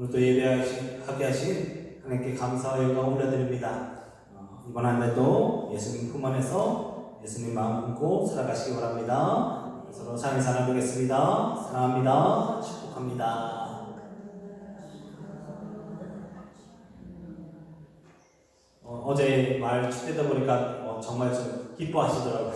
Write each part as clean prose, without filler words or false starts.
오늘도 예배하게 하신 하나님께 감사와 영광 올려드립니다. 이번 한 해도 예수님 품 안에서 예수님 마음 품고 살아가시기 바랍니다. 서로 사랑의 사랑 되겠습니다. 사랑합니다. 축복합니다. 어제 말 축제다 보니까 정말 좀 기뻐하시더라고요.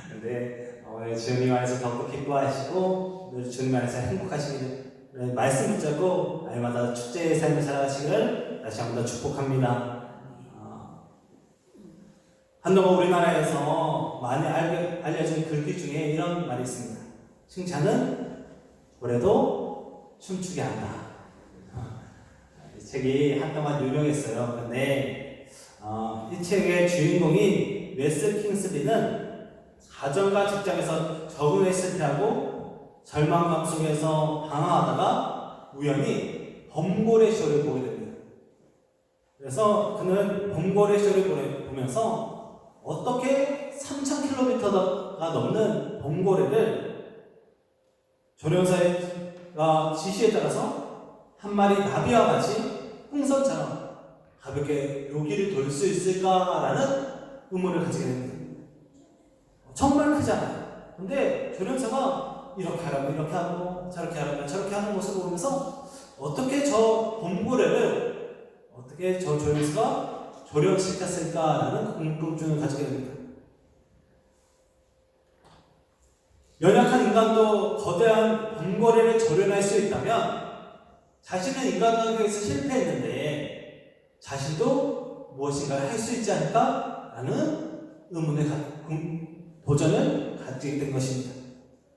근데 주님 안에서 더욱더 기뻐하시고 늘 주님 안에서 행복하시기를 말씀 붙잡고 날마다 축제의 삶을 살아가시기를 다시 한번 더 축복합니다. 한동안 우리나라에서 많이 알려진 글귀 중에 이런 말이 있습니다. 칭찬은 올해도 춤추게 한다. 이 책이 한동안 유명했어요. 그런데 이 책의 주인공인 웨스 킹스리는 가정과 직장에서 적응에 실패하고 절망감 속에서 방황하다가 우연히 범고래 쇼를 보게 됩니다. 그래서 그는 범고래 쇼를 보면서 어떻게 3,000km가 넘는 범고래를 조련사가 지시에 따라서 한 마리 나비와 같이 풍선처럼 가볍게 여기를 돌 수 있을까라는 의문을 가지게 됩니다. 정말 크잖아요. 근데 조련사가 이렇게 하라면 이렇게 하고 저렇게 하라면 저렇게 하는 모습을 보면서 어떻게 저 범고래를 어떻게 저 조련사가 조련시켰을까라는 궁금증을 가지게 됩니다. 연약한 인간도 거대한 범고래를 조련할 수 있다면 자신은 인간관계에서 실패했는데 자신도 무엇인가를 할 수 있지 않을까라는 의문의 도전을 가지게 된 것입니다.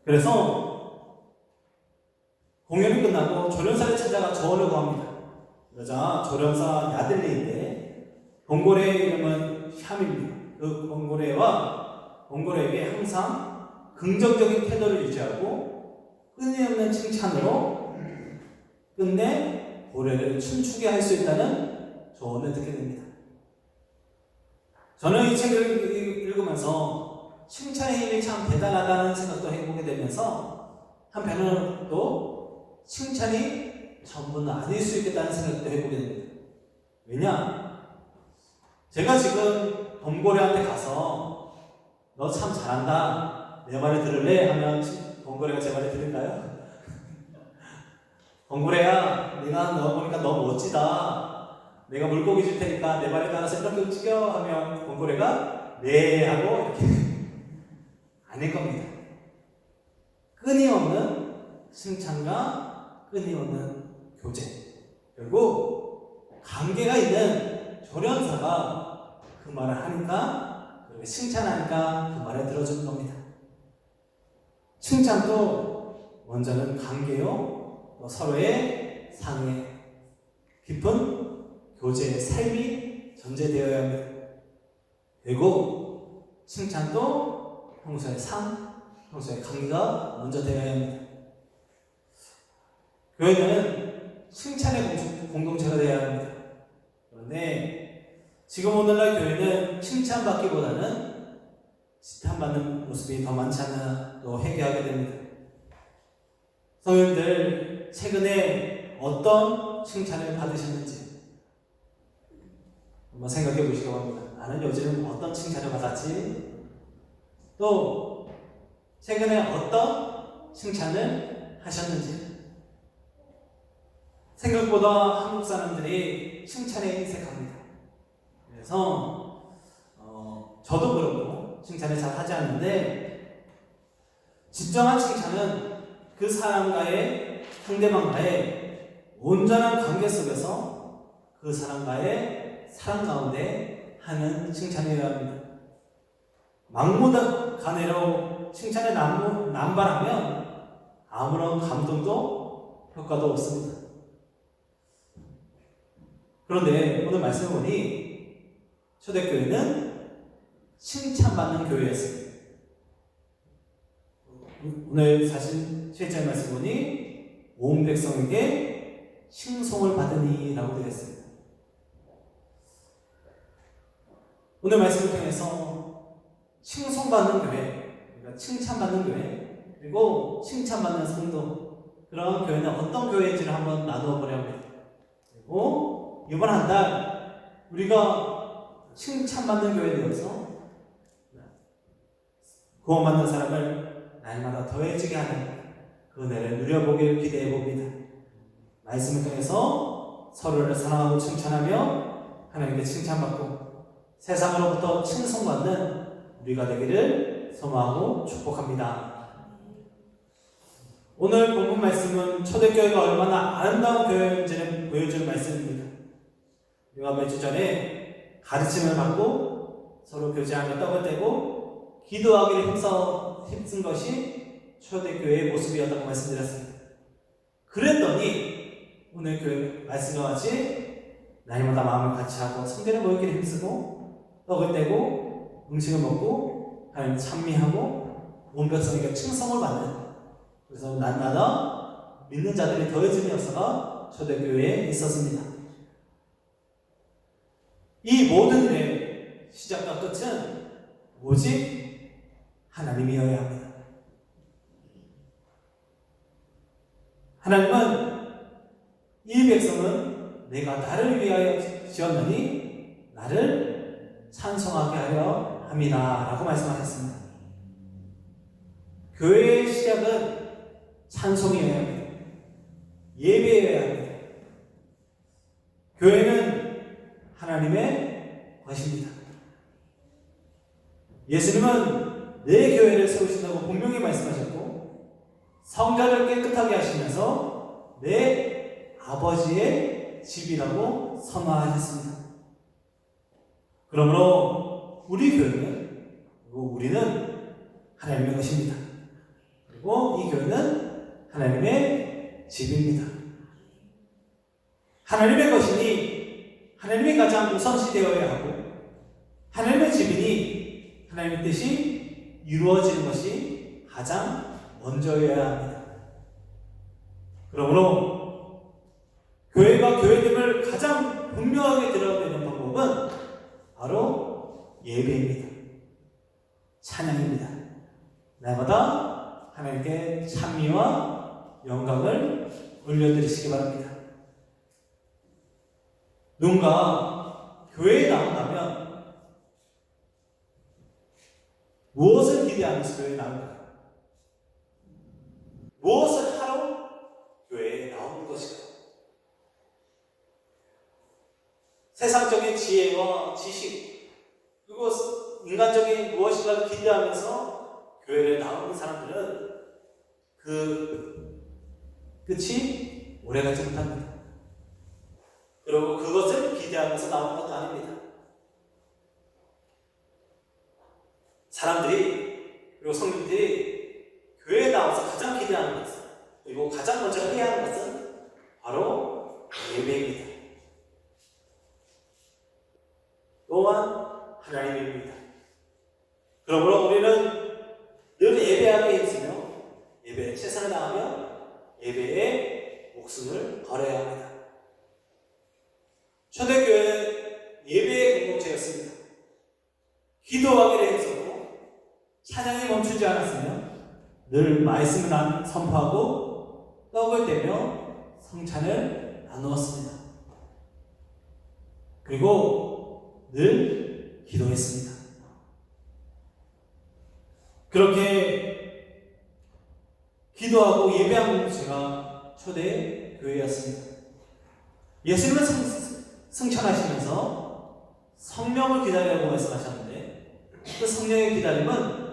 그래서 공연이 끝나고 조련사를 찾아가 조언을 구합니다. 그러자 조련사 야들리인데 범고래의 이름은 샴입니다. 그 범고래에게 항상 긍정적인 태도를 유지하고 끊임없는 칭찬으로 끝내 고래를 춤추게 할 수 있다는 조언을 듣게 됩니다. 저는 이 책을 읽으면서 칭찬의 힘이 참 대단하다는 생각도 해보게 되면서 한편으로는 또 칭찬이 전부는 아닐 수 있겠다는 생각도 해보게 됩니다. 왜냐? 제가 지금 범고래한테 가서 너 참 잘한다, 내 말을 들을래? 하면 범고래가 제 말을 들을까요? 범고래야, 내가 너 보니까 너무 멋지다, 내가 물고기 줄 테니까 내 말에 따라서 이렇게 움직여 하면 범고래가 네 하고 이렇게 아닐 겁니다. 끊임없는 칭찬과 끊임없는 교제, 결국 관계가 있는 조련사가 그 말을 하니까, 그리고 칭찬하니까 그 말을 들어주는 겁니다. 칭찬도 먼저는 관계요, 또 서로의 상의 깊은 교제의 삶이 전제되어야 합니다. 그리고 칭찬도 평소의 평소의 관계가 먼저 되어야 합니다. 교회는 칭찬의 공동체가 되어야 합니다. 그런데 지금 오늘날 교회는 칭찬받기보다는 지탄받는 모습이 더 많지 않나 또 회개하게 됩니다. 성도님들, 최근에 어떤 칭찬을 받으셨는지 한번 생각해 보시기 바랍니다. 나는 요즘 어떤 칭찬을 받았지? 또 최근에 어떤 칭찬을 하셨는지. 생각보다 한국 사람들이 칭찬에 인색합니다. 그래서 저도 그렇고 칭찬을 잘 하지 않는데, 진정한 칭찬은 그 사람과의, 상대방과의 온전한 관계 속에서 그 사람과의 사랑 가운데 하는 칭찬이어야 합니다. 막무가내로 칭찬에 남발하면 아무런 감동도 효과도 없습니다. 그런데 오늘 말씀을 보니 초대교회는 칭찬받는 교회였습니다. 오늘 사실 실제 말씀 보니 온 백성에게 칭송을 받으니 라고 되어 있습니다. 오늘 말씀을 통해서 칭송받는 교회, 그러니까 칭찬받는 교회, 그리고 칭찬받는 성도, 그런 교회는 어떤 교회인지를 한번 나누어 보려 합니다. 그리고 이번 한 달 우리가 칭찬받는 교회 되어서 구원받는 사람을 날마다 더해지게 하는 그 은혜를 누려보길 기대해 봅니다. 말씀을 통해서 서로를 사랑하고 칭찬하며 하나님께 칭찬받고 세상으로부터 칭송받는 우리가 되기를 소망하고 축복합니다. 오늘 본문 말씀은 초대교회가 얼마나 아름다운 교회인지를 보여주는 말씀입니다. 우리가 몇 주 전에 가르침을 받고 서로 교제하며 떡을 떼고 기도하기를 힘쓴 것이 초대교회의 모습이었다고 말씀드렸습니다. 그랬더니 오늘 교회 말씀과 같이 날마다 마음을 같이 하고 성전에 모이기를 힘쓰고 떡을 떼고 음식을 먹고 하나님 찬미하고 온 백성에게 칭송을 받는, 그래서 날마다 믿는 자들이 더해짐이 역사가 초대교회에 있었습니다. 이 모든 일의 시작과 끝은 오직 하나님이어야 합니다. 하나님은 이 백성은 내가 나를 위하여 지었느니 나를 찬송하게 하려 함이다 라고 말씀하셨습니다. 교회의 시작은 찬송이어야 합니다. 예배여야 합니다. 교회는 하나님의 것입니다. 예수님은 내 교회를 세우신다고 분명히 말씀하셨고 성전을 깨끗하게 하시면서 내 아버지의 집이라고 선언하셨습니다. 그러므로 우리 교회는, 그리고 우리는 하나님의 것입니다. 그리고 이 교회는 하나님의 집입니다. 하나님의 것이니 하나님이 가장 우선시 되어야 하고 하나님의 집이니 하나님의 뜻이 이루어지는 것이 가장 먼저여야 합니다. 그러므로 교회가 교회됨을 가장 분명하게 드러내는 방법은 바로 예배입니다. 찬양입니다. 날마다 하나님께 찬미와 영광을 올려드리시기 바랍니다. 누군가 교회에 나온다면 무엇을 기대하면서 교회에 나올까요? 무엇을 하러 교회에 나오는 것일까요? 세상적인 지혜와 지식, 그리고 인간적인 무엇인가를 기대하면서 교회를 나오는 사람들은 그 끝이 오래가지 못합니다. 그리고 그것을 기대하면서 나오는 것도 아닙니다. 사람들이, 그리고 성도들이 교회에 나와서 가장 기대하는 것은, 그리고 가장 먼저 해야 하는 것은 바로 예배입니다. 또한 하나님입니다. 그러므로 우리는 늘 예배하게 힘쓰며 예배에 최선을 다하며 예배에 목숨을 걸어야 합니다. 초대교회는 예배의 공동체였습니다. 기도하기를 힘썼고 찬양이 멈추지 않았으며 늘 말씀을 선포하고 떡을 떼며 성찬을 나누었습니다. 그리고 늘 기도했습니다. 그렇게 기도하고 예배한 공동체가 초대교회였습니다. 예수님은 승천하시면서 성령을 기다리라고 말씀하셨는데 그 성령의 기다림은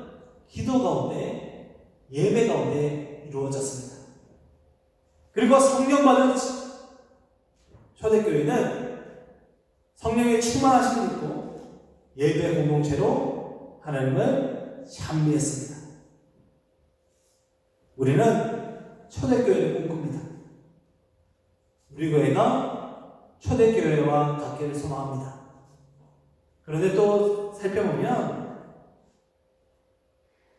기도 가운데, 예배 가운데 이루어졌습니다. 그리고 성령 받은 초대교회는 성령의 충만하심을 입고 예배 공동체로 하나님을 찬미했습니다. 우리는 초대교회를 꿈꿉니다. 우리 교회가 초대교회와 같기를 소망합니다. 그런데 또 살펴보면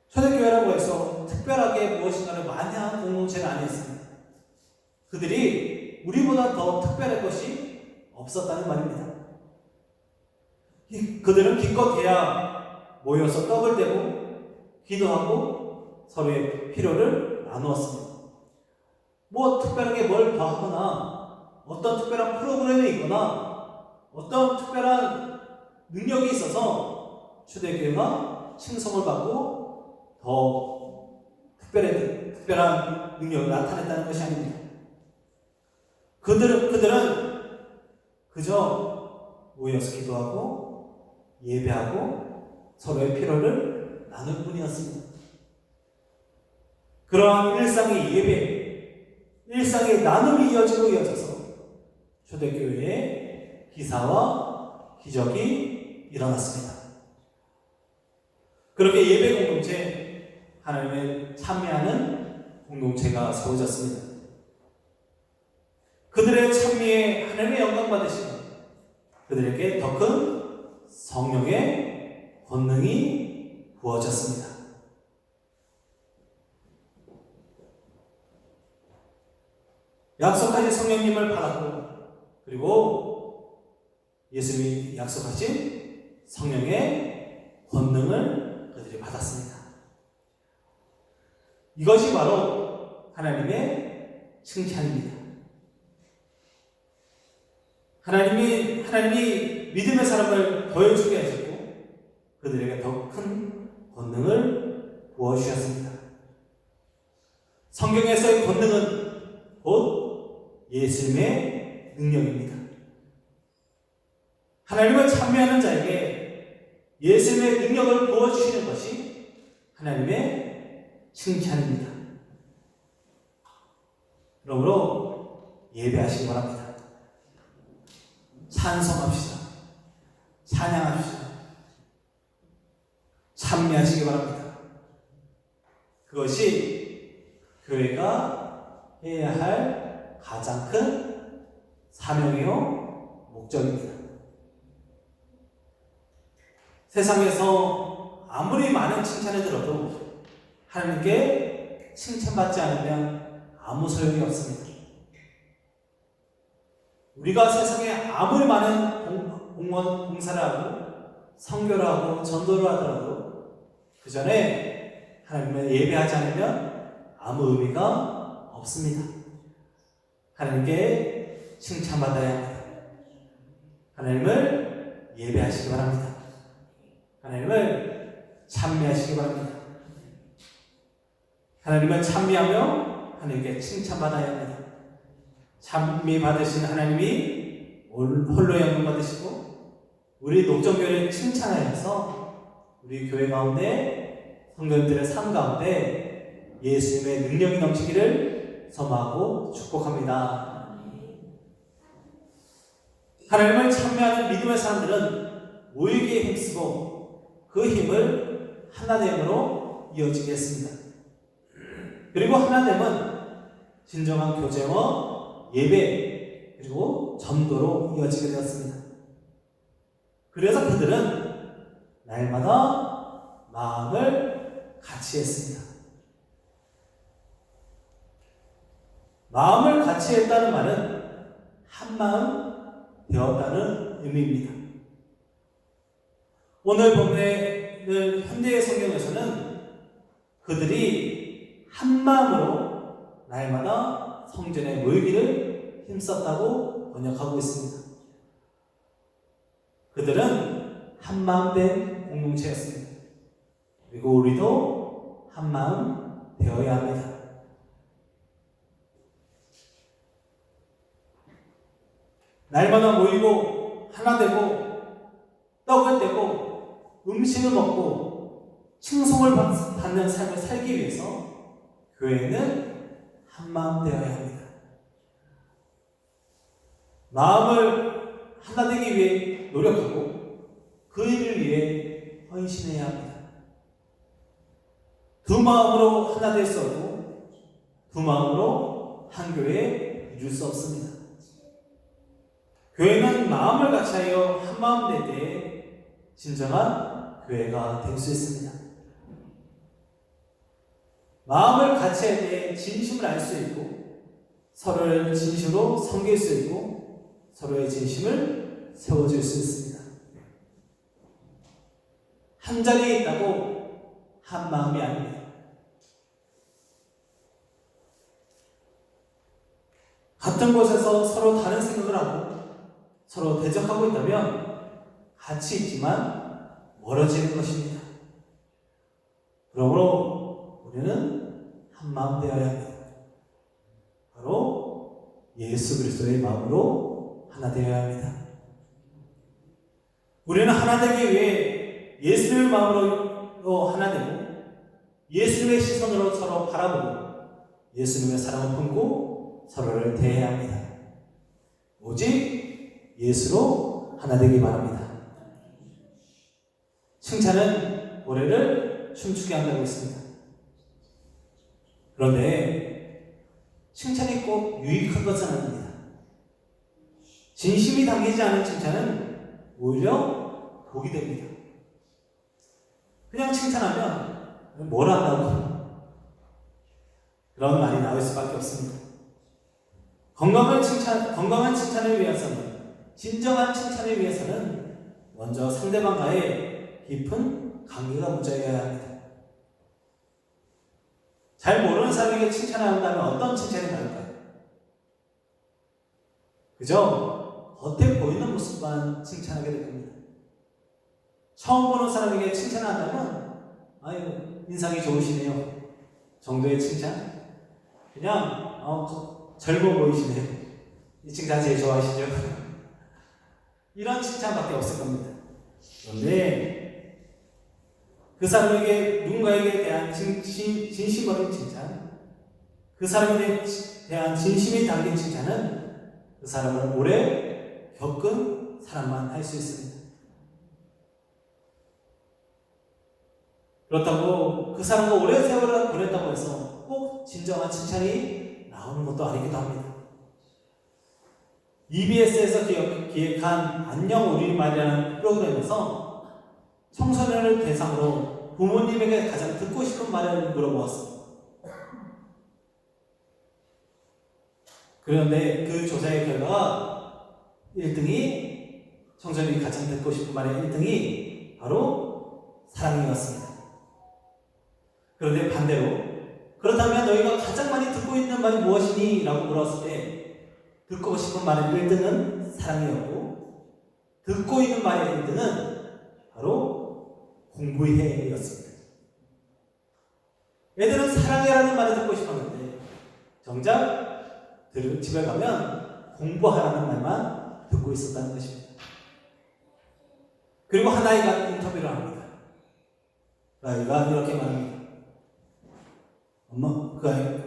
초대교회라고 해서 특별하게 무엇인가를 많이 한 공동체는 아니었습니다. 그들이 우리보다 더 특별할 것이 없었다는 말입니다. 그들은 기껏해야 모여서 떡을 떼고 기도하고 서로의 필요를 나누었습니다. 뭐 특별하게 뭘 더 하거나 어떤 특별한 프로그램이 있거나 어떤 특별한 능력이 있어서 초대교회가 칭송을 받고 더 특별한 능력을 나타냈다는 것이 아닙니다. 그들은 그저 모여서 기도하고 예배하고 서로의 필요를 나눌 뿐이었습니다. 그러한 일상의 예배, 일상의 나눔이 이어져서 초대교회의 기사와 기적이 일어났습니다. 그렇게 예배 공동체, 하나님을 찬미하는 공동체가 세워졌습니다. 그들의 찬미에 하나님의 영광 받으시고 그들에게 더 큰 성령의 권능이 부어졌습니다. 약속하신 성령님을 받았고 그리고 예수님이 약속하신 성령의 권능을 그들이 받았습니다. 이것이 바로 하나님의 칭찬입니다. 하나님이 믿음의 사람을 더해주게 하시고 그들에게 더 큰 권능을 부어주셨습니다. 성경에서의 권능은 곧 예수님의 능력입니다. 하나님을 찬미하는 자에게 예수님의 능력을 부어주시는 것이 하나님의 칭찬입니다. 그러므로 예배하시기 바랍니다. 찬송합시다. 찬양합시다. 찬미하시기 바랍니다. 그것이 교회가 해야 할 가장 큰 사명이요 목적입니다. 세상에서 아무리 많은 칭찬을 들어도 하나님께 칭찬받지 않으면 아무 소용이 없습니다. 우리가 세상에 아무리 많은 봉사를 하고 선교를 하고 전도를 하더라도 그 전에 하나님을 예배하지 않으면 아무 의미가 없습니다. 하나님께 칭찬받아야 합니다. 하나님을 예배하시기 바랍니다. 하나님을 찬미하시기 바랍니다. 하나님을 찬미하며 하나님께 칭찬받아야 합니다. 찬미 받으신 하나님이 홀로 영광 받으시고 우리 녹정교회를 칭찬하여서 우리 교회 가운데 성도들의 삶 가운데 예수님의 능력이 넘치기를 소망하고 축복합니다. 하나님을 찬미하는 믿음의 사람들은 모이기에 힘쓰고 그 힘을 하나됨으로 이어지겠습니다. 그리고 하나됨은 진정한 교제와 예배 그리고 전도로 이어지게 되었습니다. 그래서 그들은 날마다 마음을 같이 했습니다. 마음을 같이 했다는 말은 한마음 되었다는 의미입니다. 오늘 본문의 현대의 성경에서는 그들이 한마음으로 날마다 성전에 모이기를 힘썼다고 번역하고 있습니다. 그들은 한마음된 공동체였습니다. 그리고 우리도 한마음 되어야 합니다. 날마다 모이고 하나 되고 떡을 떼고 음식을 먹고 칭송을 받는 삶을 살기 위해서 교회는 한마음 되어야 합니다. 마음을 하나 되기 위해 노력하고 그 일을 위해 헌신해야 합니다. 두 마음으로 하나 될 수 없고 두 마음으로 한 교회에 이룰 수 없습니다. 교회는 마음을 같이 하여 한 마음 될 때에 진정한 교회가 될 수 있습니다. 마음을 같이 할 때 진심을 알 수 있고 서로를 진심으로 섬길 수 있고 서로의 진심을 세워줄 수 있습니다. 한 자리에 있다고 한 마음이 아닙니다. 같은 곳에서 서로 다른 생각을 하고 서로 대적하고 있다면 같이 있지만 멀어지는 것입니다. 그러므로 우리는 한 마음 되어야 합니다. 바로 예수 그리스도의 마음으로 하나 되어야 합니다. 우리는 하나 되기 위해 예수님의 마음으로 하나 되고 예수님의 시선으로 서로 바라보고 예수님의 사랑을 품고 서로를 대해야 합니다. 오직 예수로 하나 되기 바랍니다. 칭찬은 노래를 춤추게 한다고 했습니다. 그런데 칭찬이 꼭 유익한 것은 아닙니다. 진심이 담기지 않은 칭찬은 오히려 독이 됩니다. 그냥 칭찬하면 뭘 한다고 그런 말이 나올 수밖에 없습니다. 건강한 칭찬을 위해서는, 진정한 칭찬을 위해서는 먼저 상대방과의 깊은 관계가 묻어야 합니다. 잘 모르는 사람에게 칭찬을 한다면 어떤 칭찬이 나올까요? 그저 겉에 보이는 모습만 칭찬하게 될 겁니다. 처음 보는 사람에게 칭찬을 한다면 아유, 인상이 좋으시네요 정도의 칭찬? 그냥 젊어 보이시네요. 이 칭찬 제일 좋아하시죠? 이런 칭찬밖에 없을 겁니다. 그런데 그 사람에게, 누군가에게 대한 진심 어린 칭찬, 그 사람에 대한 진심이 담긴 칭찬은 그 사람을 오래 겪은 사람만 할 수 있습니다. 그렇다고 그 사람과 오랜 세월을 보냈다고 해서 꼭 진정한 칭찬이 나오는 것도 아니기도 합니다. EBS에서 기획한 안녕 우리말이라는 프로그램에서 청소년을 대상으로 부모님에게 가장 듣고 싶은 말을 물어보았습니다. 그런데 그 조사의 결과가 1등이, 청소년이 가장 듣고 싶은 말의 1등이 바로 사랑이었습니다. 그런데 반대로, 그렇다면 너희가 가장 많이 듣고 있는 말이 무엇이니? 라고 물었을 때 듣고 싶은 말의 1등은 사랑이었고 듣고 있는 말의 1등은 바로 공부해 였습니다. 애들은 사랑해라는 말을 듣고 싶었는데 정작 집에 가면 공부하라는 말만 듣고 있었다는 것입니다. 그리고 한 아이가 인터뷰를 합니다. 그 아이가 이렇게 말합니다. 엄마, 그 아이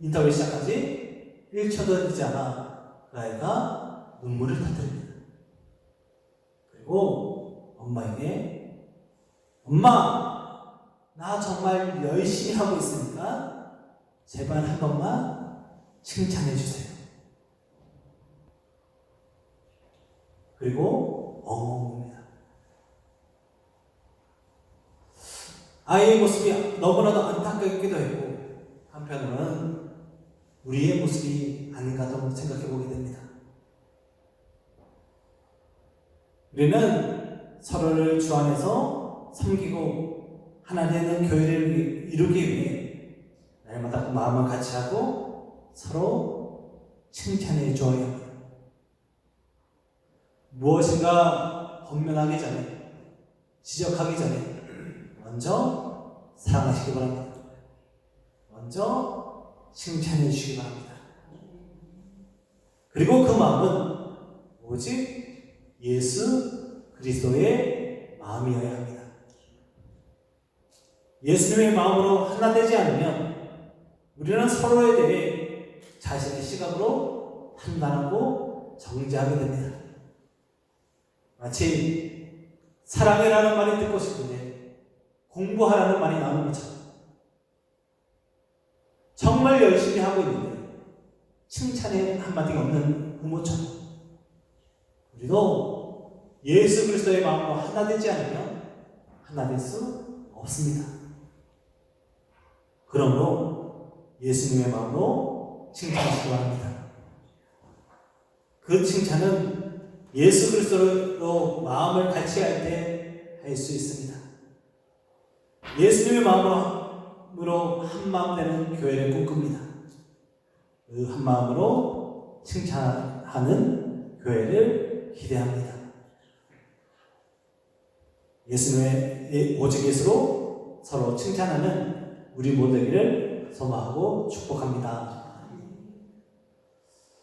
인터뷰 시작한 지 1초도 되지 않아 그 아이가 눈물을 터뜨립니다. 그리고 엄마에게 엄마, 나 정말 열심히 하고 있으니까 제발 한 번만 칭찬해 주세요. 그리고 엉엉입니다. 아이의 모습이 너무나도 안타깝기도 했고 한편으로는 우리의 모습이 아닌가도 생각해 보게 됩니다. 우리는 서로를 주 안에서 섬기고 하나 되는 교회를 이루기 위해 날마다 그 마음을 같이 하고 서로 칭찬해 주어야 합니다. 무엇인가 권면하기 전에, 지적하기 전에 먼저 사랑하시기 바랍니다. 먼저 칭찬해 주시기 바랍니다. 그리고 그 마음은 오직 예수 그리스도의 마음이어야 합니다. 예수님의 마음으로 하나 되지 않으면 우리는 서로에 대해 자신의 시각으로 판단하고 정죄하게 됩니다. 마치 사랑해라는 말이 듣고 싶은데 공부하라는 말이 나오는 것처럼 정말 열심히 하고 있는데 칭찬의 한마디가 없는 부모처럼 우리도 예수 그리스도의 마음으로 하나 되지 않으면 하나 될 수 없습니다. 그러므로 예수님의 마음으로 칭찬하시기 바랍니다. 그 칭찬은 예수 그리스도로 마음을 같이 할 때 할 수 있습니다. 예수님의 마음으로 한 마음 되는 교회를 꿈꿉니다. 그 한 마음으로 칭찬하는 교회를 기대합니다. 오직 예수로 서로 칭찬하는 우리 모두 되기를 소망하고 축복합니다.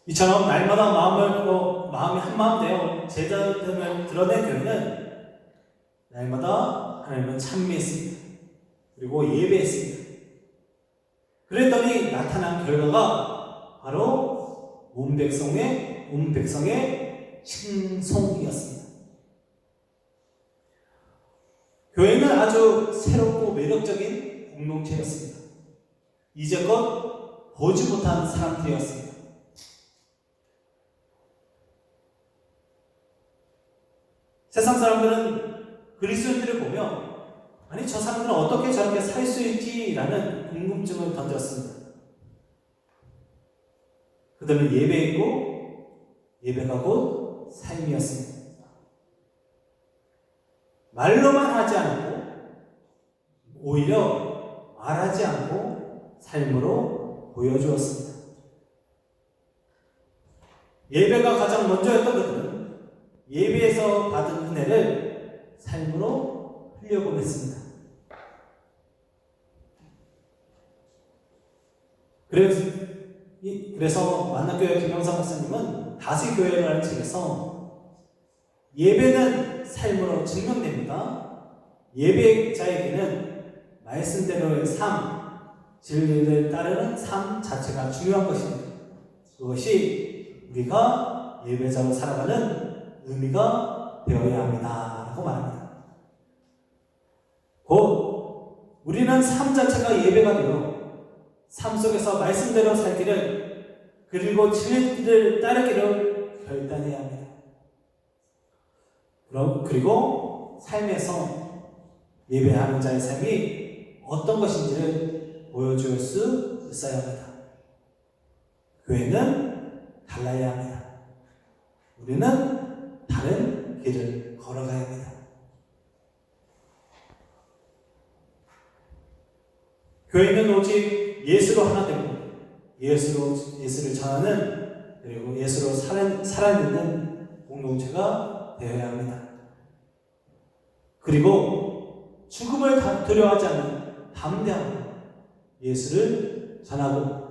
이처럼 날마다 마음이 한마음 되어 제자됨을 드러낸 교회는 날마다 하나님을 찬미했습니다. 그리고 예배했습니다. 그랬더니 나타난 결과가 바로 온 백성의 칭송이었습니다. 교회는 아주 새롭고 매력적인 공동체였습니다. 이제껏 보지 못한 사람들이었습니다. 세상 사람들은 그리스도인들을 보며 아니 저 사람들은 어떻게 저렇게 살 수 있지라는 궁금증을 던졌습니다. 그들은 예배했고 예배가 곧 삶이었습니다. 말로만 하지 않고 오히려 말하지 않고 삶으로 보여주었습니다. 예배가 가장 먼저였던 그들은 예배에서 받은 은혜를 삶으로 흘려보냈습니다. 그래서 만남교회 김영삼 목사님은 다시 교회를 하는 책에서 예배는 삶으로 증명됩니다. 예배자에게는 말씀대로의 삶, 진리를 따르는 삶 자체가 중요한 것입니다. 그것이 우리가 예배자로 살아가는 의미가 되어야 합니다. 라고 말합니다. 곧 우리는 삶 자체가 예배가 되어 삶 속에서 말씀대로 살기를 그리고 진리를 따르기를 결단해야 합니다. 그리고 삶에서 예배하는 자의 삶이 어떤 것인지를 보여줄 수 있어야 합니다. 교회는 달라야 합니다. 우리는 다른 길을 걸어가야 합니다. 교회는 오직 예수로 하나 되고 예수를 전하는 그리고 예수로 살아있는 공동체가 되어야 합니다. 그리고 죽음을 두려워하지 않는 담대함으로 예수를 전하고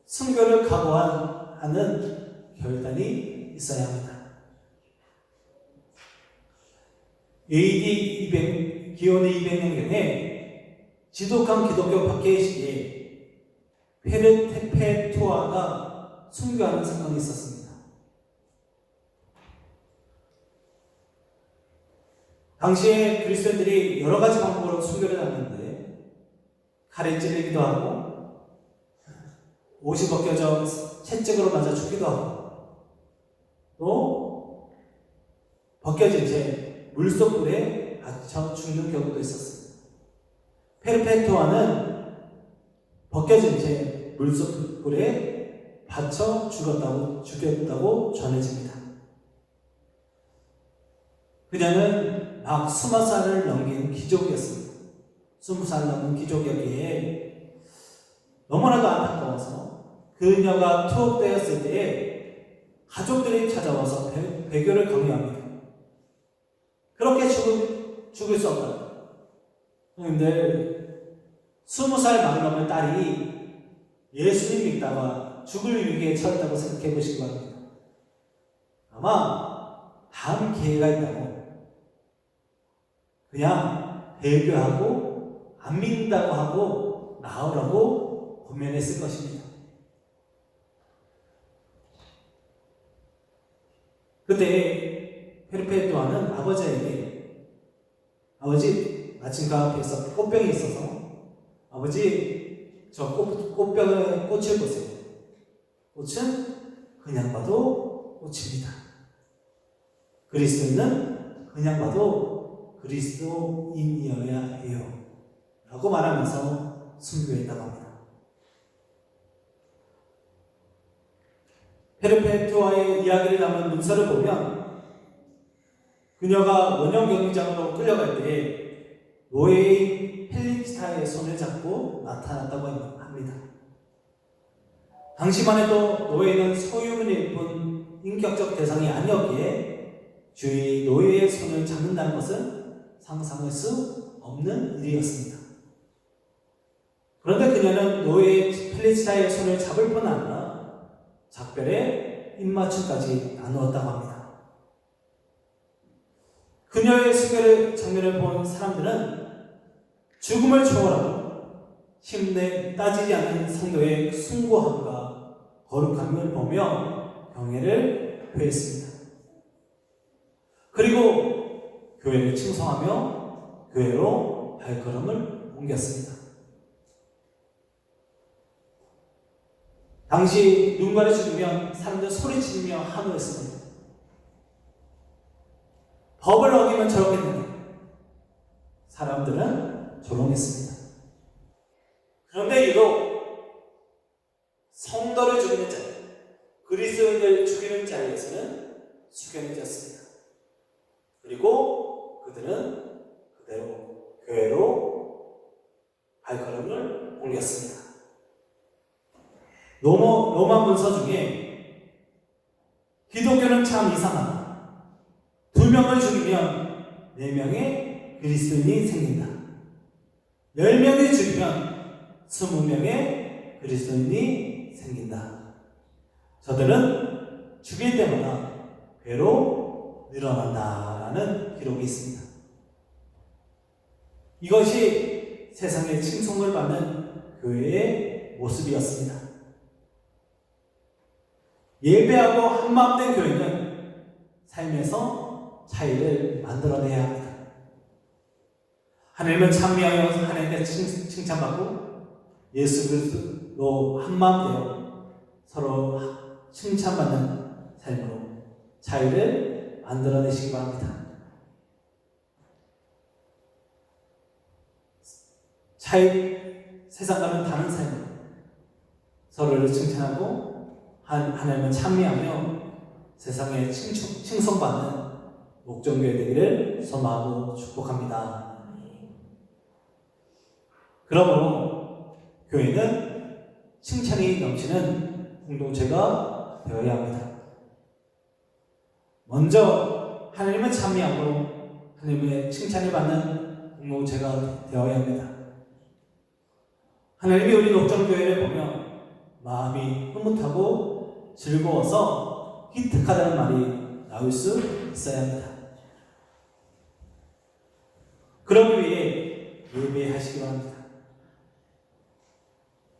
순교를 각오하는 결단이 있어야 합니다. 기원의 200년경에 지독한 기독교 박해의 시기에 페르페투아가 순교하는 사건이 있었습니다. 당시에 그리스도인들이 여러 가지 방법으로 순교를 하는데 칼에 찔리기도 하고 옷이 벗겨져 채찍으로 맞아 죽기도 하고 또 벗겨진 채 물속불에 갇혀 죽는 경우도 있었습니다. 페르페투아는 벗겨진 채 물속불에 받쳐 죽였다고 전해집니다. 그녀는 막 20살을 넘긴 귀족이었습니다. 20살 넘은 귀족이었기에 너무나도 안타까워서 그녀가 투옥되었을 때에 가족들이 찾아와서 배교를 강요합니다. 그렇게 죽을 수 없다. 그런데 20살 막 넘은 딸이 예수님 믿다가 죽을 위기에 처했다고 생각해 보시기 바랍니다. 아마 다음 기회가 있다고 그냥 배교하고 안 믿는다고 하고 나오라고 고면했을 것입니다. 그때 페르페투아는 아버지에게 아버지 마침 그 앞에서 꽃병이 있어서 아버지 저 꽃병에 꽃을 보세요. 꽃은 그냥 봐도 꽃입니다. 그리스도인은 그냥 봐도 그리스도인이어야 해요. 라고 말하면서 순교했다고 합니다. 페르페투아의 이야기를 담은 문서를 보면 그녀가 원형 경기장으로 끌려갈 때 노예인 펠리스타의 손을 잡고 나타났다고 합니다. 당시만 해도 노예는 소유물일 뿐 인격적 대상이 아니었기에 주위 노예의 손을 잡는다는 것은 상상할 수 없는 일이었습니다. 그런데 그녀는 노예 펠리시다의 손을 잡을 뿐 아니라 작별에 입맞춤까지 나누었다고 합니다. 그녀의 수결의 장면을 본 사람들은 죽음을 초월하고 힘내 따지지 않는 성도의 숭고함과 거룩함을 보며 경애를 표했습니다. 그리고 교회를 칭송하며 교회로 발걸음을 옮겼습니다. 당시 누군가를 죽이면 사람들 소리치며 환호했습니다. 법을 어기면 저렇겠는데 사람들은 조롱했습니다. 그런데 유독 성도를 죽이는 자, 그리스도인을 죽이는 자리에서는 숙연해졌습니다. 그리고 그들은 그대로 교회로 발걸음을 옮겼습니다. 로마 문서 중에 기독교는 참 이상하다. 2명을 죽이면 4명의 그리스도인이 생긴다. 10명을 죽이면 20명의 그리스도인이 생긴다. 저들은 죽일 때마다 괴로 늘어난다라는 기록이 있습니다. 이것이 세상의 칭송을 받는 교회의 모습이었습니다. 예배하고 한마음된 교회는 삶에서 차이를 만들어내야 합니다. 하나님을 찬미하여 하나님께 칭찬받고 예수 그리스도로 한마음되어 서로 칭찬받는 삶으로 차이를 만들어내시기 바랍니다. 세상과는 다른 삶으로 서로를 칭찬하고 하나님을 찬미하며 세상에 칭송받는 목정교회 되기를 소망하고 축복합니다. 그러므로 교회는 칭찬이 넘치는 공동체가 되어야 합니다. 먼저 하나님을 찬미하고 하나님의 칭찬을 받는 공동체가 되어야 합니다. 하나님이 우리 목정교회를 보며 마음이 흐뭇하고 즐거워서 기특하다는 말이 나올 수 있어야 합니다. 그러기 위해 예배하시기 바랍니다.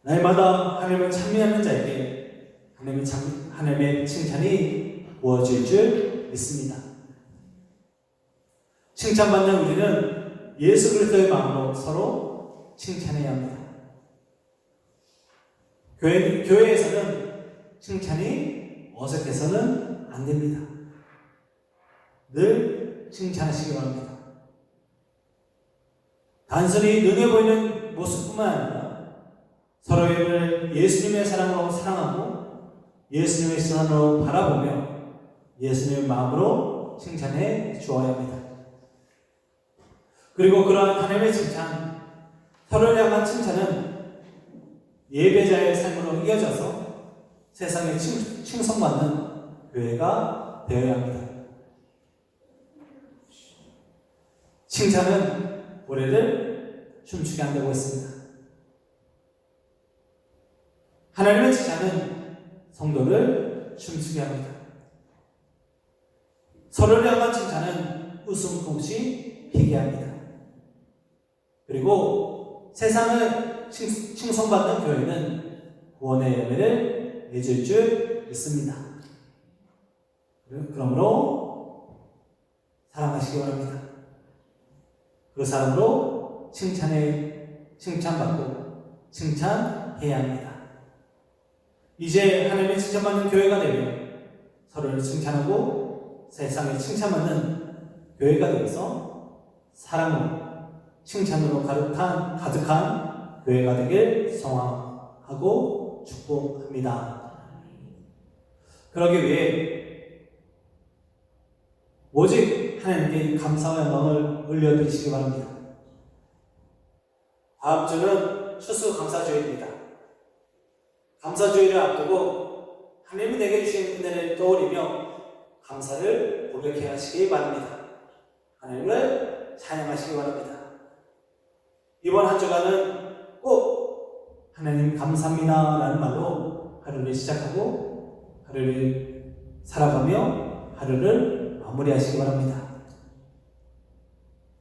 날마다 하나님을 찬미하는 자에게 하나님의 칭찬이 부어질 줄 믿습니다. 칭찬받는 우리는 예수 그리스도의 마음으로 서로 칭찬해야 합니다. 교회에서는 칭찬이 어색해서는 안 됩니다. 늘 칭찬하시기 바랍니다. 단순히 눈에 보이는 모습뿐만 아니라 서로를 예수님의 사랑으로 사랑하고 예수님의 시선으로 바라보며 예수님의 마음으로 칭찬해 주어야 합니다. 그리고 그러한 하나님의 칭찬, 서로를 향한 칭찬은 예배자의 삶으로 이어져서 세상에 칭송받는 교회가 되어야 합니다. 칭찬은 우리를 춤추게 한다고 했습니다. 하나님의 칭찬은 성도를 춤추게 합니다. 서로를 향한 칭찬은 웃음꽃이 피게 합니다. 그리고 세상을 칭송받는 교회는 구원의 열매를 맺을 줄 믿습니다. 그러므로 사랑하시기 바랍니다. 그 사람으로 칭찬받고 칭찬해야 합니다. 이제 하나님의 칭찬받는 교회가 되며 서로를 칭찬하고 세상에 칭찬받는 교회가 되어서 사랑으로 칭찬으로 가득한 교회가 되길 소망하고 축복합니다. 그러기 위해 오직 하나님께 감사와 영광을 올려드리시기 바랍니다. 다음 주는 추수감사주일입니다. 감사주의를 앞두고 하나님이 내게 주신 은혜를 떠올리며 감사를 고백해 하시기 바랍니다. 하나님을 찬양하시기 바랍니다. 이번 한 주간은 꼭 하나님 감사합니다 라는 말로 하루를 시작하고 하루를 살아가며 하루를 마무리하시기 바랍니다.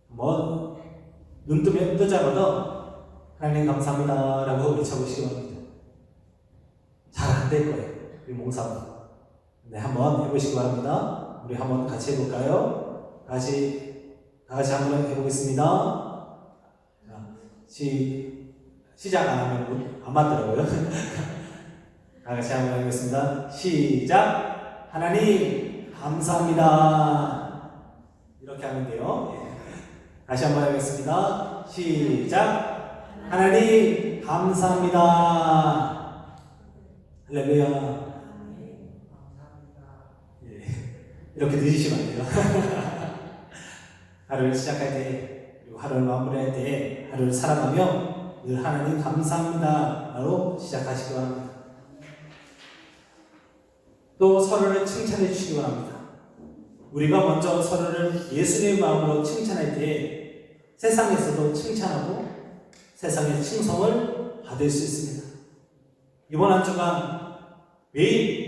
한번 눈 뜨자마자 하나님 감사합니다 라고 외쳐보시기 바랍니다. 잘 안 될 거예요, 우리 몸싸움. 네, 한번 해보시기 바랍니다. 우리 한번 같이 해볼까요? 다 같이 한번 해보겠습니다. 시작 안 하면 안 맞더라고요. 다 같이 한번 해보겠습니다. 시작! 하나님 감사합니다. 이렇게 하면 돼요. 다시 한번 해보겠습니다. 시작! 하나님 감사합니다. 할렐루야. 이렇게 늦으시면 안 돼요. 하루를 시작할 때, 그리고 하루를 마무리할 때, 하루를 살아가며 늘 하나님 감사합니다로 시작하시기 바랍니다. 또 서로를 칭찬해 주시기 바랍니다. 우리가 먼저 서로를 예수님의 마음으로 칭찬할 때 세상에서도 칭찬하고 세상의 칭송을 받을 수 있습니다. 이번 한 주간 매일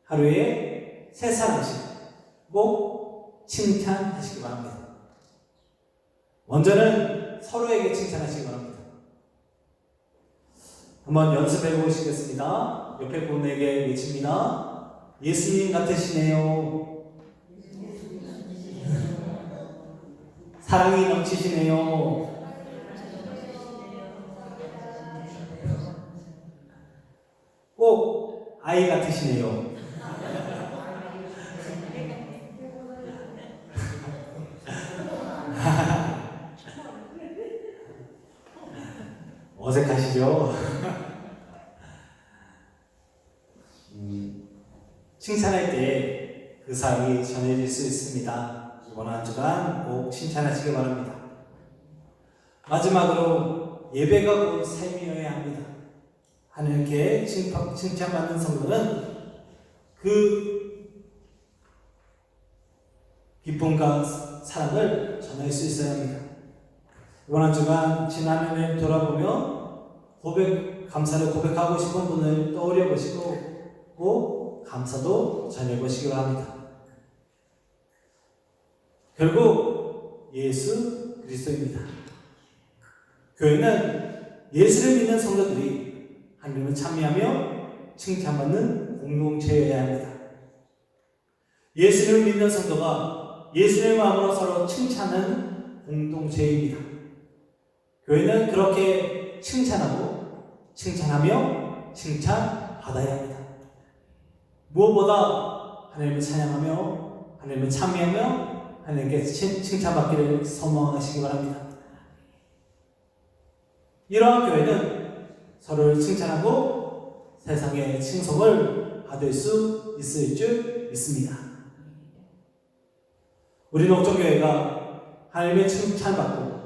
하루에 3사람씩 꼭 칭찬하시기 바랍니다. 먼저는 서로에게 칭찬하시기 바랍니다. 한번 연습해 보시겠습니다. 옆에 분에게 외칩니다. 예수님 같으시네요. 사랑이 넘치시네요. 꼭 아이 같으시네요. 어색하시죠? 칭찬할 때 그 사랑이 전해질 수 있습니다. 이번 한 주간 꼭 칭찬하시기 바랍니다. 마지막으로 예배가 곧 삶이어야 합니다. 하나님께 칭찬받는 성도는 그 기쁨과 사랑을 전할 수 있어야 합니다. 이번 한 주간 지난 한 해를 돌아보며 감사를 고백하고 싶은 분을 떠올려 보시고 감사도 전해 보시기 바랍니다. 결국 예수 그리스도입니다. 교회는 예수를 믿는 성도들이 하나님을 찬미하며 칭찬받는 공동체여야 합니다. 예수를 믿는 성도가 예수의 마음으로 서로 칭찬하는 공동체입니다. 교회는 그렇게 칭찬하고 칭찬하며 칭찬받아야 합니다. 무엇보다 하나님을 찬양하며 하나님을 찬미하며 하나님께 칭찬받기를 소망하시기 바랍니다. 이러한 교회는 서로를 칭찬하고 세상의 칭송을 받을 수 있을 줄 믿습니다. 우리 녹종교회가 하나님의 칭찬받고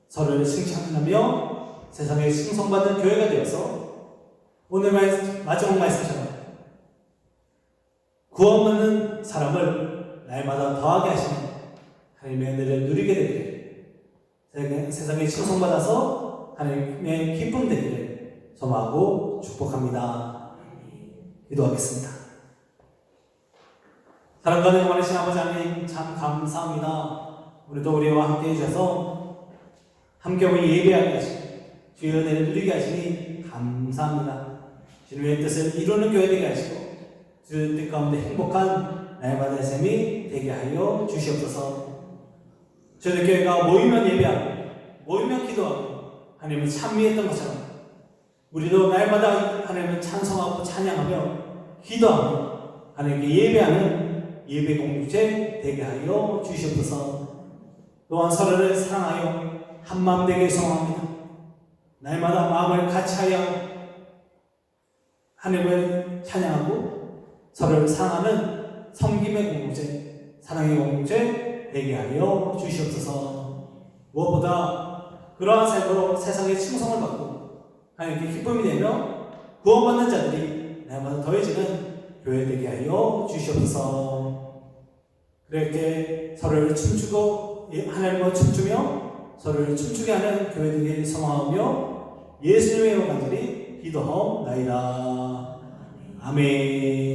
서로를 칭찬하며 세상에 칭송받는 교회가 되어서 오늘 마지막 말씀처럼 구원받는 사람을 날마다 더하게 하시는 하나님의 은혜를 누리게 되기를, 세상에 칭송받아서 하나님의 기쁨 되기를 소망하고 축복합니다. 기도하겠습니다. 사랑과 영원하신 아버지 하나님 참 감사합니다. 오늘도 우리와 함께 해주셔서 함께 우리 예배하게 하시고 주의 은혜를 누리게 하시니 감사합니다. 주님의 뜻을 이루는 교회 되게 하시고 주의 뜻 가운데 행복한 날마다의 삶이 되게 하여 주시옵소서. 저희 교회가 모이면 예배하고 모이면 기도하고 하나님을 찬미했던 것처럼 우리도 날마다 하나님을 찬송하고 찬양하며 기도하며 하나님께 예배하는 예배 공동체 되게 하여 주시옵소서. 또한 서로를 사랑하여 한마음 되게 소망합니다. 날마다 마음을 같이하여 하나님을 찬양하고 서로를 사랑하는 섬김의 공동체, 사랑의 공동체 되게 하여 주시옵소서. 무엇보다 그러한 삶으로 세상의 칭송을 받고 하나님께 기쁨이 되며 구원받는 자들이 날마다 더해지는 교회 되게 하여 주시옵소서. 그렇게 서로를 춤추고 하나님과 춤추며 서로를 춤추게 하는 교회들이 성화하며 예수님의 영광들이 기도하옵나이다. 아멘.